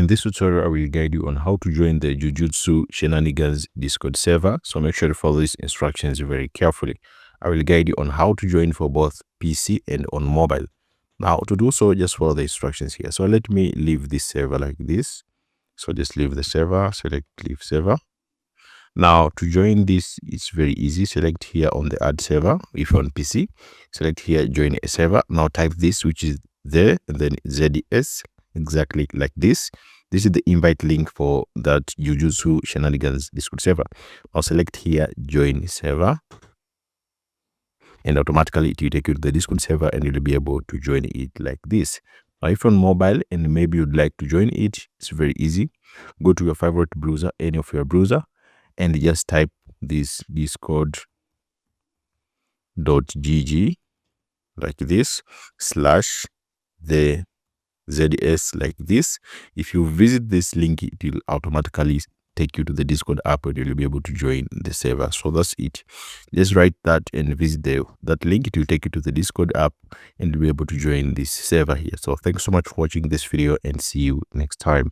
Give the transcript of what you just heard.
In this tutorial, I will guide you on how to join the Jujutsu Shenanigans Discord server. So make sure to follow these instructions very carefully. I will guide you on how to join for both PC and on mobile. Now, to do so, just follow the instructions here. So let me leave this server like this. So just leave the server, select leave server. Now, to join this, it's very easy. Select here on the add server. If you're on PC, select here, join a server. Now type this, which is there, and then ZS, exactly like this. This is the invite link for that Jujutsu Shenanigans Discord server. I'll select here, join server. And automatically it will take you to the Discord server and you'll be able to join it like this. Now, if you're on mobile and maybe you'd like to join it, it's very easy. Go to your favorite browser, any of your browser, and just type this discord.gg like this / the ZS like this. If you visit this link, it will automatically take you to the Discord app and you'll be able to join the server. So that's it. Just write that and visit that link. It will take you to the Discord app and you'll be able to join this server here. So thanks so much for watching this video and see you next time.